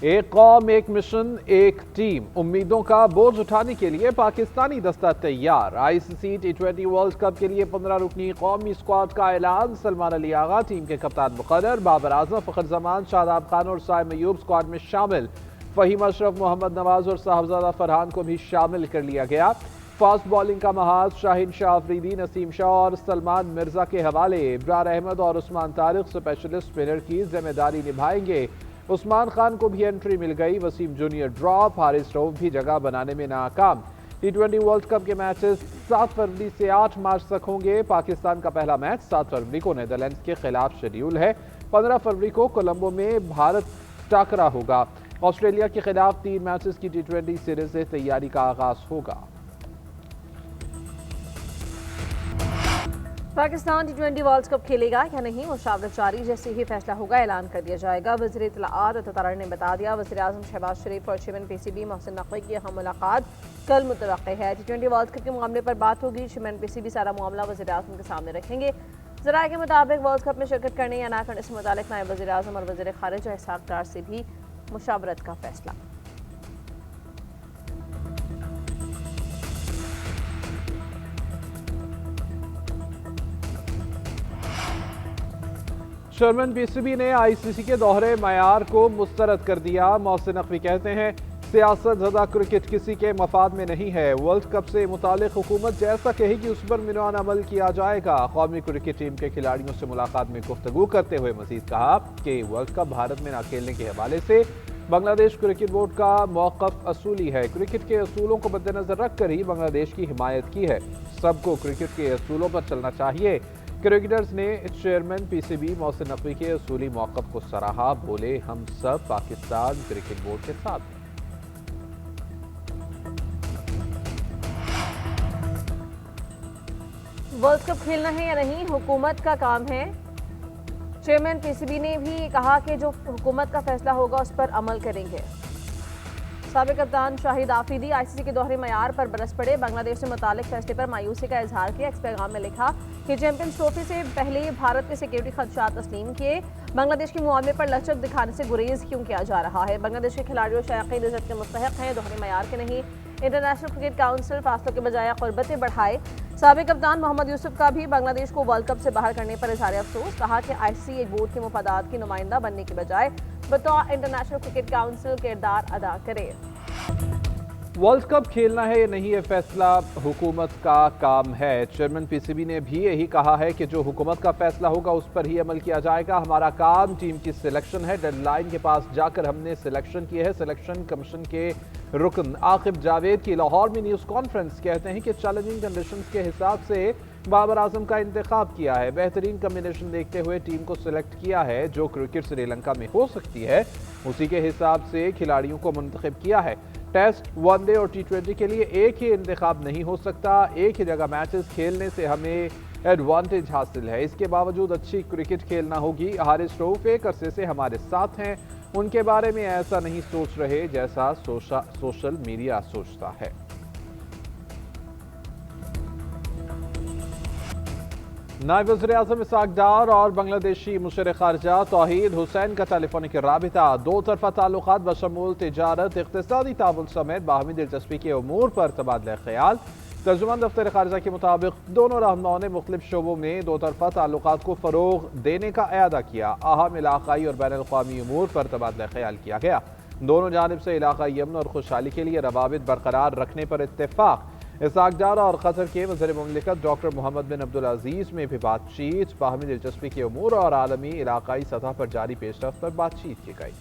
एक कौम एक मिशन एक टीम, उम्मीदों का बोझ उठाने के लिए पाकिस्तानी दस्ता तैयार। आईसीसी टी20 वर्ल्ड कप के लिए 15 रुकनी कौमी स्क्वाड का ऐलान। सलमान अली आगा टीम के कप्तान मुकर्रर। बाबर आजम, फखर जमान, शादाब खान और साइम अयूब स्क्वाड में शामिल। फहीम अशरफ, मोहम्मद नवाज और साहबजादा फरहान को भी शामिल कर लिया गया। फास्ट बॉलिंग का महाज शाहीन शाह अफरीदी, नसीम शाह और सलमान मिर्जा के हवाले। इब्रार अहमद और उस्मान तारिक स्पेशलिस्ट स्पिनर की जिम्मेदारी निभाएंगे। उस्मान खान को भी एंट्री मिल गई। वसीम जूनियर ड्रॉप, हारिस रऊफ भी जगह बनाने में नाकाम। टी20 वर्ल्ड कप के मैचेस 7 फरवरी से 8 मार्च तक होंगे। पाकिस्तान का पहला मैच 7 फरवरी को नेदरलैंड्स के खिलाफ शेड्यूल है। 15 फरवरी को कोलंबो में भारत टाकरा होगा। ऑस्ट्रेलिया के खिलाफ 3 मैचेस की टी20 सीरीज से तैयारी का आगाज होगा। पाकिस्तान टी20 वर्ल्ड कप खेलेगा या नहीं, मुशावरत जारी, जैसे ही फैसला होगा ऐलान कर दिया जाएगा। वज़ीर इत्तलाआत और ततारा ने बता दिया। वज़ीर आज़म शहबाज शरीफ और चेयरमैन पीसीबी मोहसिन नकवी की अहम मुलाकात कल मुतवक्किल है। टी20 वर्ल्ड कप के मामले पर बात होगी। चेयरमैन पीसीबी सारा मामला वज़ीर आज़म के सामने रखेंगे। ज़राए के मुताबिक वर्ल्ड कप में शिरकत करने या ना करने से मुतालिक नायब वज़ीर आज़म और वज़ीर ख़ारिजा इसहाक़ डार से भी मुशावरत का फैसला। चेयरमैन पीसीबी ने आईसीसी के दोहरे मयार को मुस्तरद कर दिया। मोहसिन नकवी कहते हैं सियासत ज़दा क्रिकेट किसी के मफाद में नहीं है। वर्ल्ड कप से मुतालिक हुकूमत जैसा कहेगी उस पर मिनान अमल किया जाएगा। कौमी क्रिकेट टीम के खिलाड़ियों से मुलाकात में गुफ्तगू करते हुए मजीद कहा कि वर्ल्ड कप भारत में न खेलने के हवाले से बांग्लादेश क्रिकेट बोर्ड का मौक़िफ़ असूली है। क्रिकेट के असूलों को मद्देनजर रखकर ही बांग्लादेश की हिमायत की है। सबको क्रिकेट के असूलों पर चलना चाहिए। क्रिकेटर्स ने चेयरमैन पीसीबी मोहसिन नकवी के असूली मौक़िफ़ को सराहा। बोले हम सब पाकिस्तान क्रिकेट बोर्ड के साथ हैं। वर्ल्ड कप खेलना है या नहीं, हुकूमत का काम है। चेयरमैन पीसीबी ने भी कहा कि जो हुकूमत का फैसला होगा उस पर अमल करेंगे। साबिक कप्तान शाहिद आफरीदी आईसीसी के दोहरे मयार पर बरस पड़े। बांग्लादेश से मुतालिक फैसले पर मायूसी का इजहार किया। एक्स पैगाम में लिखा कि चैंपियंस ट्रॉफी से पहले भारत के सिक्योरिटी खदशात तस्लीम किए। बांग्लादेश के मुआवजे पर लचक दिखाने से गुरेज क्यों किया जा रहा है। बांग्लादेश के खिलाड़ियों शायकीन इज्जत के मुस्तहक हैं, दोहरे मयार के नहीं। इंटरनेशनल क्रिकेट काउंसिल फासलों के बजाय क़ुर्बतें बढ़ाए। साबिक कप्तान मोहम्मद यूसुफ का भी बांग्लादेश को वर्ल्ड कप से बाहर करने पर इजहार अफसोस। कहा कि आईसीसी एक बोर्ड के मुफादात की नुमाइंदा बनने के बजाय बतौर इंटरनेशनल क्रिकेट काउंसिल किरदार अदा करे। वर्ल्ड कप खेलना है या नहीं, ये फैसला हुकूमत का काम है। चेयरमैन पीसीबी ने भी यही कहा है कि जो हुकूमत का फैसला होगा उस पर ही अमल किया जाएगा। हमारा काम टीम की सिलेक्शन है। डेडलाइन के पास जाकर हमने सिलेक्शन की है। सिलेक्शन कमीशन के रुकन आकिब जावेद की लाहौर में न्यूज़ कॉन्फ्रेंस कहते हैं कि चैलेंजिंग कंडीशंस के हिसाब से बाबर आजम का इंतखाब किया है। बेहतरीन कम्बिनेशन देखते हुए टीम को सिलेक्ट किया है। जो क्रिकेट श्रीलंका में हो सकती है उसी के हिसाब से खिलाड़ियों को मुंतखब किया है। टेस्ट, वनडे और टी20 के लिए एक ही इंतखाब नहीं हो सकता। एक ही जगह मैचेस खेलने से हमें एडवांटेज हासिल है। इसके बावजूद अच्छी क्रिकेट खेलना होगी। हारिस रऊफ एक अरसे से हमारे साथ हैं। उनके बारे में ऐसा नहीं सोच रहे जैसा सोशल मीडिया सोचता है। नायब वज़ीर आज़म इसहाक़ डार और बांग्लादेशी मुशर ख़ारिजा तौहीद हुसैन का टेलीफोनिक राबिता दो तरफ़ा ताल्लुक़ात बशमूल तिजारत, इक़्तिसादी ताउन समेत बाहमी दिलचस्पी के उमूर पर तबादला ख़याल। तर्जुमान दफ्तर ख़ारिजा के मुताबिक दोनों रहनुमाओं ने मुख्तलिफ शोबों में दो तरफ़ा ताल्लुक़ात को फ़रोग़ देने का अयादा किया। अहम इलाक़ाई और बैन अल-अक़वामी उमूर पर तबादला ख़याल किया गया। दोनों जानिब से इलाक़ाई अमन और खुशहाली के लिए रवाबित बरकरार रखने पर इत्तेफ़ाक़। इसहाक़ डार और कतर के वज़ीर मुमलिकत डॉक्टर मोहम्मद बिन अब्दुल अज़ीज़ में भी बातचीत। बाहमी दिलचस्पी के उमूर और आलमी इलाक़ाई सतह पर जारी पेशरफ्त पर बातचीत की गई।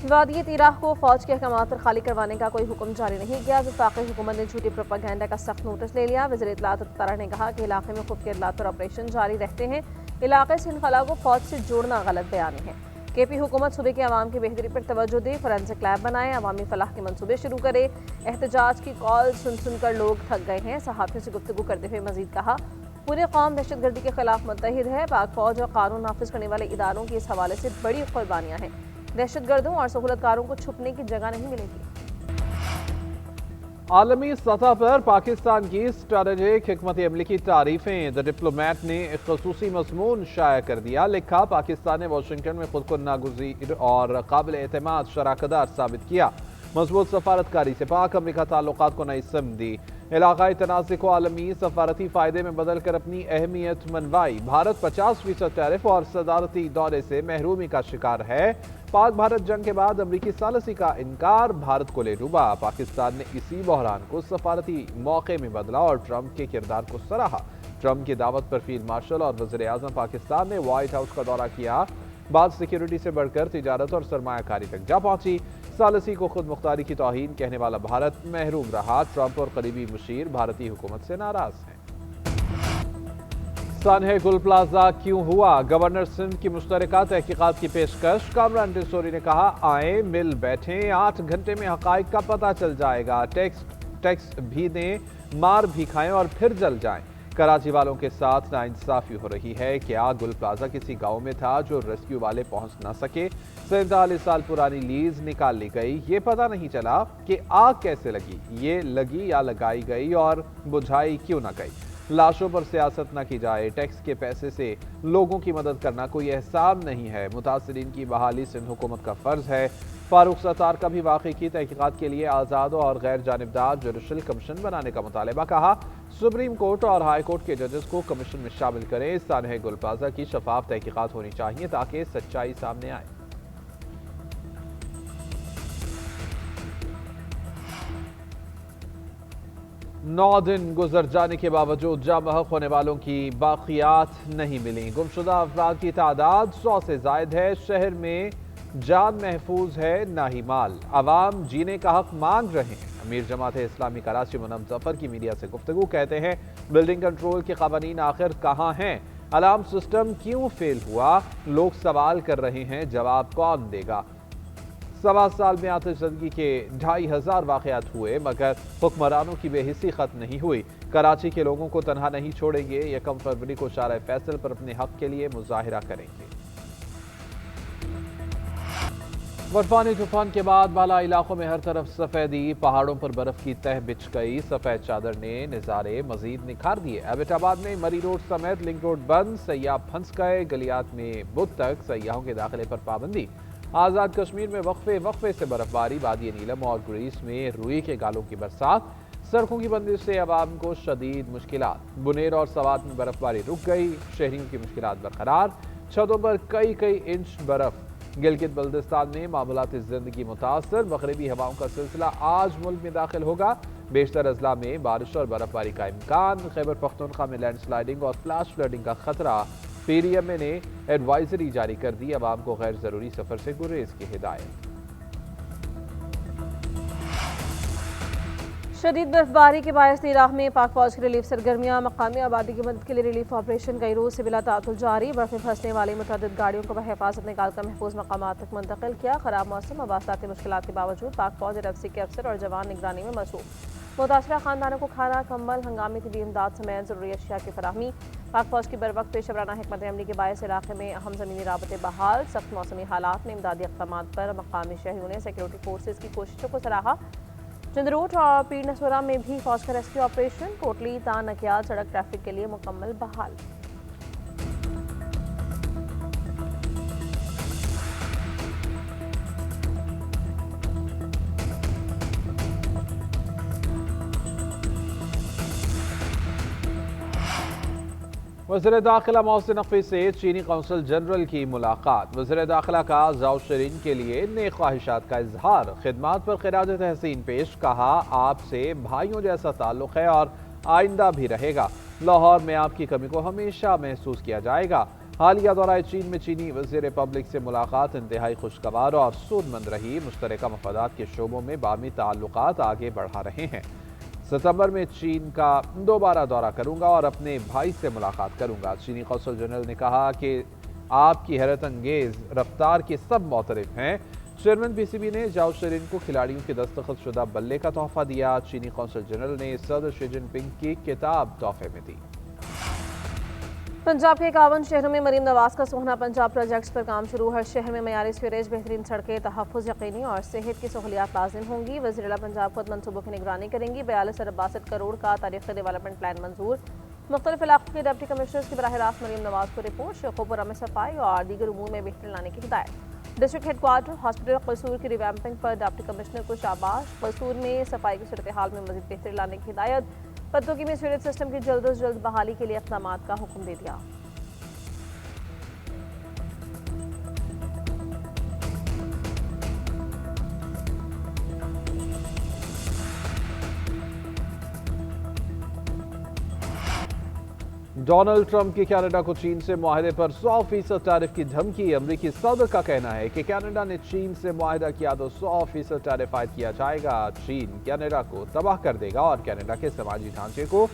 वादी तिराह को फौज के अहकामात पर खाली करवाने का कोई हुक्म जारी नहीं किया। वफाकी हुकूमत ने झूठी प्रोपेगेंडा का सख्त नोटिस ले लिया। वज़ीर इत्तलाआत और ततारा ने कहा कि इलाके में खुफिया इत्तलाआत और ऑपरेशन जारी रहते हैं। इलाके से इनखला को फौज से जोड़ना गलत बयानी है। केपी हुकूमत सूबे के अवाम की बेहतरी पर तवज्जो दे, फोरेंसिक लैब बनाए, अवामी फलाह के मंसूबे शुरू करे। एहतजाज की कॉल सुन सुनकर लोग थक गए हैं। सहाफ़ियों से गुफ्तगू करते हुए मजीद कहा पूरे कौम दहशतगर्दी के खिलाफ मुत्तहिद है। पाक फौज और कानून नाफिज करने वाले इदारों की इस हवाले से बड़ी कुर्बानियाँ हैं। दहशतगर्दों और सहूलतकारों को छुपने की जगह नहीं मिलेगी। आलमी सतह पर पाकिस्तान की स्ट्रैटेजिक हिकमत अमली की तारीफें। द डिप्लोमेट ने एक खसूसी मजमून शाया कर दिया। लिखा, पाकिस्तान ने वाशिंगटन में खुद को नागुज़ीर और काबिल एतमाद शराकतदार साबित किया। मजबूत सफारतकारी से पाक अमरीका ताल्लुकात को नई सिम दी। इलाकाई तनाज़े को आलमी सफारती फायदे में बदल कर अपनी अहमियत मनवाई। भारत 50% टैरिफ और सदारती दौरे से महरूमी का शिकार है। पाक भारत जंग के बाद अमरीकी सालसी का इनकार भारत को ले डूबा। पाकिस्तान ने इसी बहरान को सफारती मौके में बदला और ट्रंप के किरदार को सराहा। ट्रंप की दावत पर फील्ड मार्शल और वज़ीर आज़म पाकिस्तान ने व्हाइट हाउस का दौरा किया। बात सिक्योरिटी से बढ़कर तिजारत और सरमायाकारी तक जा पहुंची। सालसी को खुद मुख्तारी की तौहीन कहने वाला भारत महरूम रहा। ट्रंप और करीबी मुशीर भारतीय हुकूमत से नाराज हैं। सानहे गुल प्लाजा क्यों हुआ? गवर्नर सिंध की मुश्तरका तहकीकात की पेशकश। कामरान डिसोरी ने कहा, आए मिल बैठे, 8 घंटे में हकाइक का पता चल जाएगा। टैक्स भी दें, मार भी खाएं और फिर जल जाएं। कराची वालों के साथ नाइंसाफी हो रही है। क्या गुल प्लाजा किसी गांव में था जो रेस्क्यू वाले पहुंच ना सके? 47 साल पुरानी लीज निकाल ली गई। ये पता नहीं चला कि आग कैसे लगी। ये लगी या लगाई गई और बुझाई क्यों ना गई। लाशों पर सियासत न की जाए। टैक्स के पैसे से लोगों की मदद करना कोई एहसान नहीं है। मुतासिरीन की बहाली सिंध हुकूमत का फर्ज है। फारूक सत्तार का भी वाकई की तहकीकात के लिए आज़ाद और गैर जानिबदार जुडिशल कमीशन बनाने का मुतालबा। कहा, सुप्रीम कोर्ट और हाई कोर्ट के जजेस को कमीशन में शामिल करें। सानहे गुल प्लाजा की शफाफ तहकीकात होनी चाहिए ताकि सच्चाई सामने आए। नौ दिन गुजर जाने के बावजूद जामहक होने वालों की बाकियात नहीं मिली। गुमशुदा अफराद की तादाद 100 से जायद है। शहर में जान महफूज है, ना ही माल। अवाम जीने का हक मांग रहे हैं। अमीर जमात इस्लामी कराची मुनम जफर की मीडिया से गुफ्तगू। कहते हैं, बिल्डिंग कंट्रोल के कवानीन आखिर कहाँ हैं? अलार्म सिस्टम क्यों फेल हुआ? लोग सवाल कर रहे हैं, जवाब कौन देगा? 1.25 साल में आतिशज़दगी के 2500 वाक़यात हुए, मगर हुक्मरानों की बेहिसी खत्म नहीं हुई। कराची के लोगों को तनहा नहीं छोड़ेंगे। 1 फरवरी को शारा फैसल पर अपने हक के लिए मुजाहिरा करेंगे। बर्फानी तूफान के बाद बाला इलाकों में हर तरफ सफेदी। पहाड़ों पर बर्फ की तह बिछ गई। सफेद चादर ने नज़ारे मजीद निखार दिए। एबटाबाद में मरी रोड समेत लिंक रोड बंद। सयाह फंस गए। गलियात में बुध तक सयाहों के दाखिले पर पाबंदी। आज़ाद कश्मीर में वक्फे से बर्फबारी। वादी नीलम और ग्रीस में रुई के गालों की बरसात। सड़कों की बंदिश से अवाम को शदीद मुश्किलात। बुनेर और सवात में बर्फबारी रुक गई। शहरियों की मुश्किलात बरकरार। छतों पर कई इंच बर्फ। गिलगित बल्दिस्तान में मामूलाती जिंदगी मुतासर। मगरबी हवाओं का सिलसिला आज मुल्क में दाखिल होगा। बेशतर अजला में बारिश और बर्फबारी का इम्कान। खैबर पख्तूनख्वा में लैंडस्लाइडिंग और फ्लैश फ्लडिंग का खतरा। पीडीएमए ने एडवाइजरी जारी कर दी। अवाम को गैर जरूरी सफर से गुरेज की हिदायत। शदीद बर्फबारी के बायस इराक में पाक फौज की रिलीफ सरगर्मियां। मकामी आबादी की मदद के लिए रिलीफ ऑपरेशन कई रोज से बिला तातुल जारी। बर्फ में फंसने वाली मुतअद्दिद गाड़ियों को बहिफाजत निकालकर महफूज मकामात तक मुंतकिल किया। खराब मौसम और मवासलाती मुश्किलात के बावजूद पाक फौज एनएफसी के अफसर और जवान निगरानी में मसरूफ। मुतासरा खानदानों को खाना, कंबल, हंगामी तिबी इमदाद समेत जरूरी अशिया की फराहमी। पाक फौज की बर वक्त पेशवराना हिकमत अमली के बायस इलाके में अहम ज़मीनी राबते बहाल। सख्त मौसमी हालात में इमदादी इक़दामात पर मकामी शहरियों ने सिक्योरिटी फोर्सेज की कोशिशों को सराहा। चंदरोट और पीर नसवारा में भी फौज का रेस्क्यू ऑपरेशन। कोटली तानकियाल सड़क ट्रैफिक के लिए मुकम्मल बहाल। वज़ीर दाखिला मोहसिन नकवी से चीनी कौंसल जनरल की मुलाकात। वज़ीर दाखिला का जाओ शरीन के लिए नेक ख्वाहिशात का इजहार। खिदमात पर खिराज तहसीन पेश। कहा, आपसे भाइयों जैसा ताल्लुक़ है और आइंदा भी रहेगा। लाहौर में आपकी कमी को हमेशा महसूस किया जाएगा। हालिया दौरा चीन में चीनी वज़ीर पब्लिक से मुलाकात इंतहाई खुशगवार और सूदमंद रही। मुश्तरका मफादात के शोबों में बामी ताल्लुकात आगे बढ़ा रहे हैं। सितंबर में चीन का दोबारा दौरा करूंगा और अपने भाई से मुलाकात करूंगा। चीनी कौंसल जनरल ने कहा कि आपकी हैरत अंगेज रफ्तार के सब मोतरफ हैं। चेयरमैन पीसीबी ने जाओ शरीन को खिलाड़ियों के दस्तखत शुदा बल्ले का तोहफा दिया। चीनी कौंसल जनरल ने सदर शी जिनपिंग की किताब तोहफे में दी। पंजाब के 51 शहरों में मरीम नवाज का सोहना पंजाब प्रोजेक्ट्स पर काम शुरू। हर शहर में मयारी सीवरेज, बेहतरीन सड़कें, तहफ़्फ़ुज़ यकीनी और सेहत की सहूलियात लाजिम होंगी। वज़ीर-ए-आला पंजाब खुद मनसूबों की निगरानी करेंगी। 42 अरब 62 करोड़ का तारीख़ी डेवलपमेंट प्लान मंजूर। मुख्तलिफ इलाकों के डिप्टी कमिश्नर्स की बराह रास्त मरीम नवाज को रिपोर्ट। शेखोपुरा में सफाई और दीगर उमूर में बेहतरी लाने की हिदायत। डिस्ट्रिक्ट हेडक्वार्टर हॉस्पिटल कसूर की रिवैम्पिंग पर डिप्टी कमिश्नर को शाबाश। कसूर में सफाई की सूरत हाल में मज़ीद बेहतरी लाने की हिदायत। पत्तों में सीवरेज सिस्टम की जल्द अज जल्द बहाली के लिए इक़दाम का हुक्म दे दिया। डोनाल्ड ट्रंप की कनाडा को चीन से मुआहदे पर 100% टैरिफ की धमकी। अमरीकी सदर का कहना है कि कनाडा ने चीन से मुआहदा किया तो 100% टैरिफ आयद किया जाएगा। चीन कनाडा को तबाह कर देगा और कनाडा के समाजी ढांचे को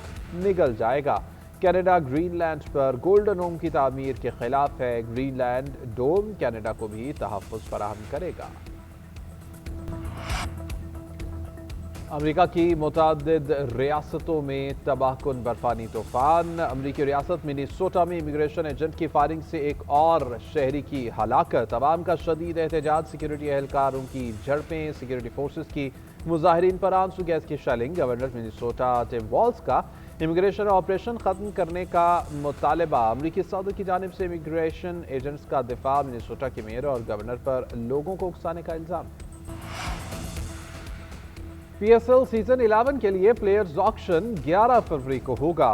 निगल जाएगा। कनाडा ग्रीनलैंड पर गोल्डन डोम की तामीर के खिलाफ है। ग्रीनलैंड डोम कनाडा को भी तहफ़्फ़ुज़ फराहम करेगा। अमेरिका की मुतादिद रियासतों में तबाहकुन बर्फानी तूफान। अमेरिकी रियासत मिनेसोटा में इमिग्रेशन एजेंट की फायरिंग से एक और शहरी की हलाकत। अवाम का शदीद एहतजाज, सिक्योरिटी एहलकारों की झड़पें, सिक्योरिटी फोर्सेस की मुजाहिरीन पर आंसू गैस की shelling. Governor Minnesota Tim Walz का इमिग्रेशन ऑपरेशन खत्म करने का मुतालबा। अमेरिकी सदर की जानिब से इमिग्रेशन एजेंट्स का दिफा। मिनेसोटा के मेयर और गवर्नर पर लोगों को उकसाने का इल्जाम। PSL सीजन 11 के लिए प्लेयर्स ऑक्शन 11 फरवरी को होगा।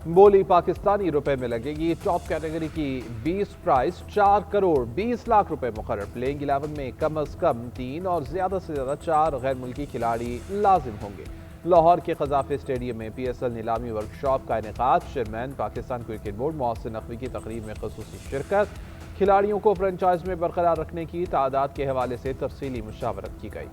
बोली पाकिस्तानी रुपए में लगेगी। टॉप कैटेगरी की 20 प्राइस 4 करोड़ 20 लाख रुपए मुकर्रर। प्लेइंग 11 में कम अज कम 3 और ज्यादा से ज्यादा 4 गैर मुल्की खिलाड़ी लाजिम होंगे। लाहौर के खजाफे स्टेडियम में PSL नीलामी वर्कशॉप का इनेकाद। Chairman Pakistan cricket board Mohsin Naqvi की तकरीब में खसूसी शिरकत। खिलाड़ियों को फ्रेंचाइज में बरकरार रखने की तादाद के हवाले से तफसीली मुशावरत की गई।